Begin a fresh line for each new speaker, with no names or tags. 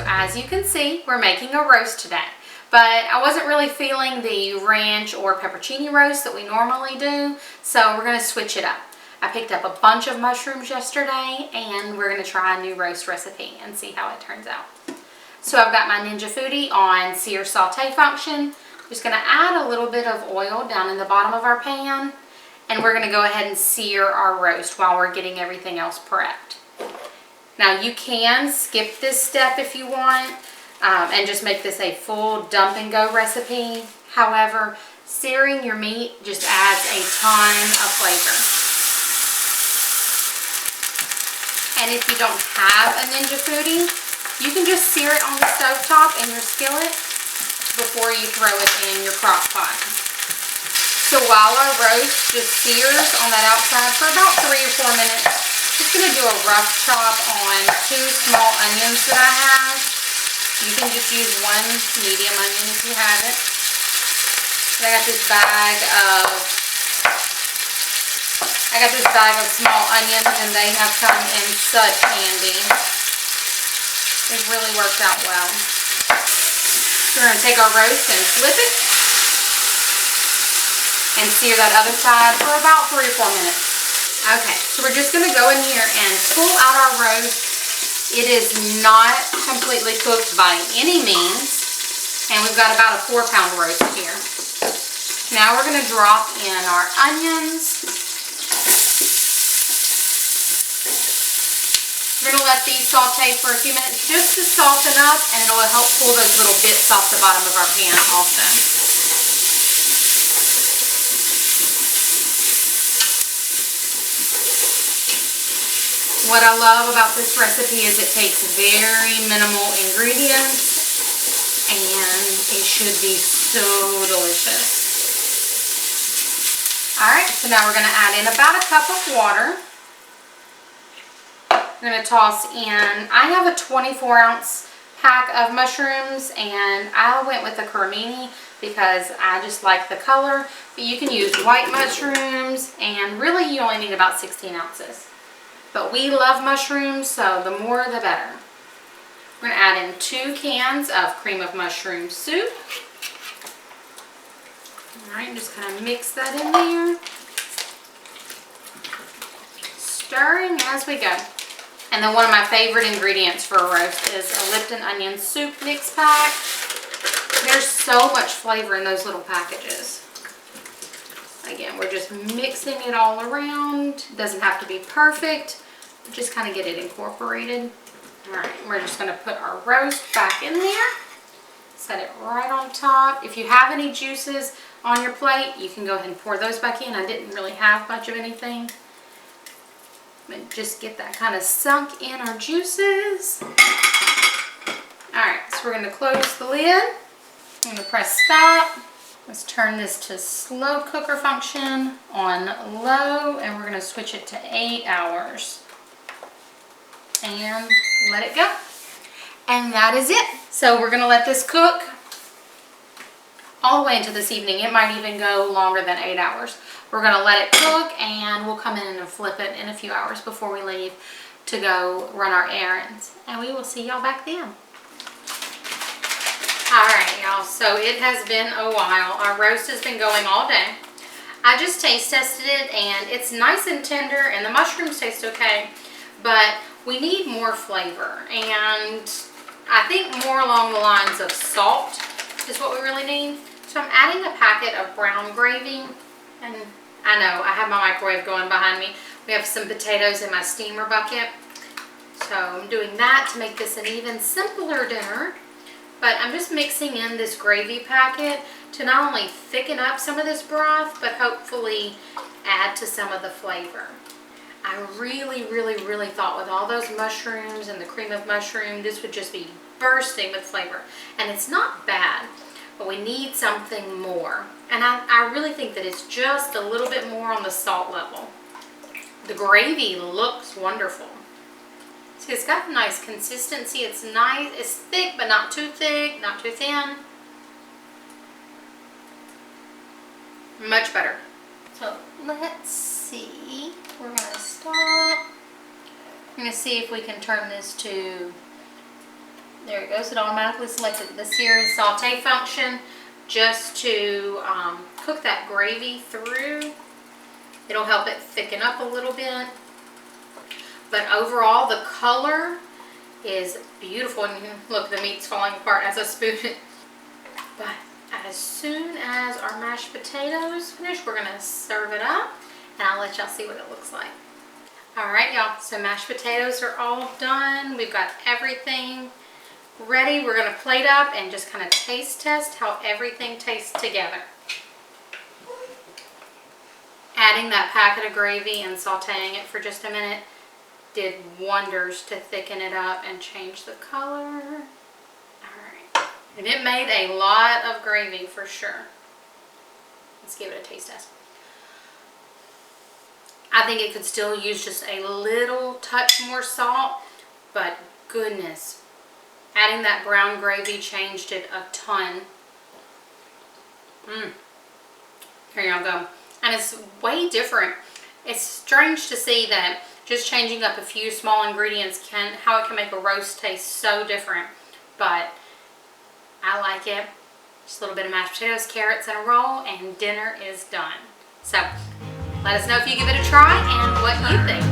So as you can see, we're making a roast today. But I wasn't really feeling the ranch or pepperoni roast that we normally do, so we're going to switch it up. I picked up a bunch of mushrooms yesterday, and we're going to try a new roast recipe and see how it turns out. So I've got my Ninja Foodi on sear saute function. Just going to add a little bit of oil down in the bottom of our pan, and we're going to go ahead and sear our roast while we're getting everything else prepped. Now you can skip this step if you want and just make this a full dump and go recipe. However, searing your meat just adds a ton of flavor. And if you don't have a Ninja Foodi, you can just sear it on the stovetop in your skillet before you throw it in your crock pot. So while our roast just sears on that outside for about 3 or 4 minutes, I'm just going to do a rough chop on 2 small onions that I have. You can just use 1 medium onion if you have it. And I got this bag of small onions, and they have come in such handy. They've really worked out well. So we're going to take our roast and flip it and sear that other side for about 3 or 4 minutes. Okay, so we're just going to go in here and pull out our roast. It is not completely cooked by any means, and we've got about a 4-pound roast here. Now we're going to drop in our onions. We're going to let these saute for a few minutes just to soften up, and it will help pull those little bits off the bottom of our pan also. What I love about this recipe is it takes very minimal ingredients, and it should be so delicious. Alright, so now we're going to add in about a cup of water. I'm going to toss in, I have a 24-ounce pack of mushrooms, and I went with the cremini because I just like the color. But you can use white mushrooms, and really you only need about 16 ounces. But we love mushrooms, so the more the better. We're going to add in 2 cans of cream of mushroom soup. Alright, just kind of mix that in there. Stirring as we go. And then one of my favorite ingredients for a roast is a Lipton onion soup mix pack. There's so much flavor in those little packages. Again, we're just mixing it all around. It doesn't have to be perfect. Just kind of get it incorporated. Alright, we're just going to put our roast back in there. Set it right on top. If you have any juices on your plate, you can go ahead and pour those back in. I didn't really have much of anything. But just get that kind of sunk in our juices. Alright, so we're going to close the lid. I'm going to press stop. Let's turn this to slow cooker function on low, and we're going to switch it to 8 hours. And let it go. And that is it. So we're going to let this cook all the way into this evening. It might even go longer than 8 hours. We're going to let it cook, and we'll come in and flip it in a few hours before we leave to go run our errands. And we will see y'all back then. Alright y'all, so it has been a while. Our roast has been going all day. I just taste tested it, and it's nice and tender, and the mushrooms taste okay, but we need more flavor, and I think more along the lines of salt is what we really need. So I'm adding a packet of brown gravy, and I know I have my microwave going behind me. We have some potatoes in my steamer bucket, so I'm doing that to make this an even simpler dinner. But I'm just mixing in this gravy packet to not only thicken up some of this broth, but hopefully add to some of the flavor. I really thought with all those mushrooms and the cream of mushroom, this would just be bursting with flavor. And it's not bad, but we need something more. And I really think that it's just a little bit more on the salt level. The gravy looks wonderful. See, it's got a nice consistency. It's nice. It's thick, but not too thick, not too thin. Much better. So let's see. We're going to stop. I'm going to see if we can turn this to There it goes. It automatically selected the sear saute function just to cook that gravy through. It'll help it thicken up a little bit. But overall, the color is beautiful. And look, the meat's falling apart as I spoon it. But as soon as our mashed potatoes finish, we're gonna serve it up and I'll let y'all see what it looks like. All right, y'all, so mashed potatoes are all done. We've got everything ready. We're gonna plate up and just kind of taste test how everything tastes together. Adding that packet of gravy and sauteing it for just a minute did wonders to thicken it up and change the color. Alright, and it made a lot of gravy for sure. Let's give it a taste test. I think it could still use just a little touch more salt, but goodness, adding that brown gravy changed it a ton. Here y'all go. And it's way different. It's strange to see that just changing up a few small ingredients how it can make a roast taste so different. But I like it. Just a little bit of mashed potatoes, carrots, and a roll, and dinner is done. So let us know if you give it a try and what you think.